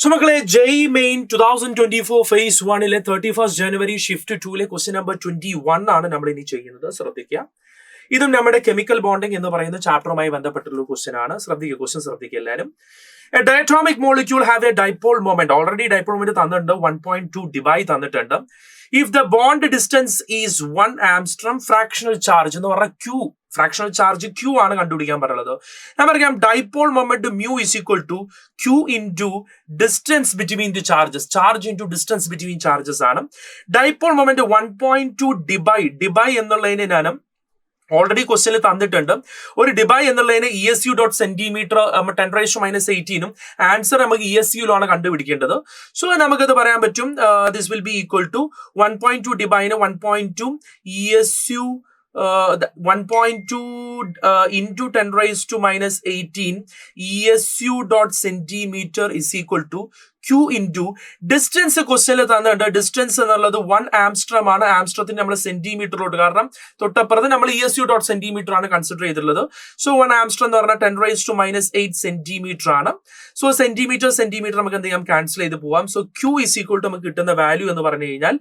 So മക്കളെ JEE main 2024 face 1 31 ജനുവരി shift 2 question number 21 ആണ് നമ്മൾ ഇനി ചെയ്യുന്നത്. ശ്രദ്ധിക്കുക, ഇതും നമ്മുടെ കെമിക്കൽ ബോണ്ടിങ് എന്ന് പറയുന്ന ചാപ്റ്ററുമായി ബന്ധപ്പെട്ടുള്ള ക്വസ്റ്റ്യൻ ആണ്. ക്വസ്റ്റ്യൻ ശ്രദ്ധിക്കുക എല്ലാവരും. A diatomic molecule have a dipole moment. Already dipole moment തന്നിട്ടുണ്ട്, 1.2 dBi തന്നിട്ടുണ്ട്. If the bond distance is 1 angstrom, fractional charge എന്ന് പറഞ്ഞാൽ Q, ഫ്രാക്ഷണൽ ചാർജ് Q ആണ് കണ്ടുപിടിക്കാൻ പറയുന്നത്. ഞാൻ പറയാം dipole moment mu is equal to Q into distance between the charges. Charge into distance between charges ആണ്. ഡൈപോൾ മൊമെന്റ് 1.2 dBi എന്നുള്ളതിന് ഞാൻ ഓൾറെഡി ക്വസ്റ്റ്യനിൽ തന്നിട്ടുണ്ട്. ഒരു ഡിബൈ എന്നുള്ളതിന് ESU ഡോട്ട് സെന്റിമീറ്റർ 10⁻⁸ ആൻസർ നമുക്ക് ESUയിലാണ് കണ്ടുപിടിക്കേണ്ടത്. സോ നമുക്കത് പറയാൻ പറ്റും, this will be equal to 1.2 ഡിബൈന് 1.2 ESU 1.2 into 10⁻⁸ ESU dot centimeter is equal to Q into distance ക്വസ്റ്റ്യനിൽ തന്നിട്ടുണ്ട്. ഡിസ്റ്റൻസ് എന്നുള്ളത് 1 ആംസ്ട്രം ആണ്. ആംസ്ട്രത്തിന് നമ്മൾ സെന്റിമീറ്ററിലോട്ട്, കാരണം തൊട്ടപ്പുറത്ത് നമ്മൾ ESU ഡോട്ട് സെന്റിമീറ്റർ ആണ് കൺസിഡർ ചെയ്തിട്ടുള്ളത്. സോ 1 ആംസ്ട്രം എന്ന് പറഞ്ഞാൽ 10⁻⁸ സെന്റിമീറ്റർ ആണ്. സോ സെന്റിമീറ്റർ നമുക്ക് എന്ത് ചെയ്യാം, ക്യാൻസൽ ചെയ്ത് പോവാം. So Q is equal to നമുക്ക് കിട്ടുന്ന വാല്യൂ എന്ന് പറഞ്ഞു കഴിഞ്ഞാൽ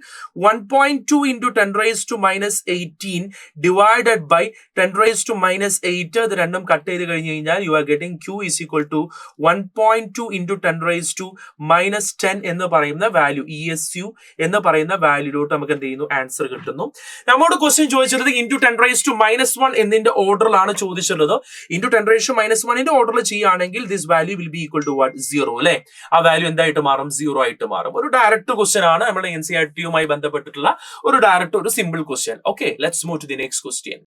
1.2 into 10⁻⁸ ഡിവൈഡഡ് ബൈ 10⁻⁸. ഇത് രണ്ടും കട്ട് ചെയ്ത് കഴിഞ്ഞ് കഴിഞ്ഞാൽ you are getting Q is equal to 1.2 into 10⁻⁻10 എന്ന് പറയുന്ന വാല്യൂ, ESU എന്ന് പറയുന്ന വാല്യൂലോട്ട് നമുക്ക് എന്ത് ചെയ്യുന്നു, ആൻസർ കിട്ടുന്നു. നമ്മോട് ക്വസ്റ്റ്യൻ ചോദിച്ചിരുന്നത് ഇൻറ്റു 10⁻⁻1 എന്നതിന്റെ ഓർഡറിലാണ് ചോദിച്ചിട്ടുള്ളത്. ഇൻറ്റു 10⁻⁻1 ഓർഡറിൽ ചെയ്യുകയാണെങ്കിൽ this value will be equal to what, 0 അല്ലെ. ആ വാല്യൂ എന്തായിട്ട് മാറും, 0 ആയിട്ട് മാറും. ഒരു ഡയറക്റ്റ് ക്വസ്റ്റ്യൻ ആണ്, നമ്മുടെ NCERT-യുമായി ബന്ധപ്പെട്ടിട്ടുള്ള ഒരു ഡയറക്റ്റ്, ഒരു simple question. Okay, let's move to the next question.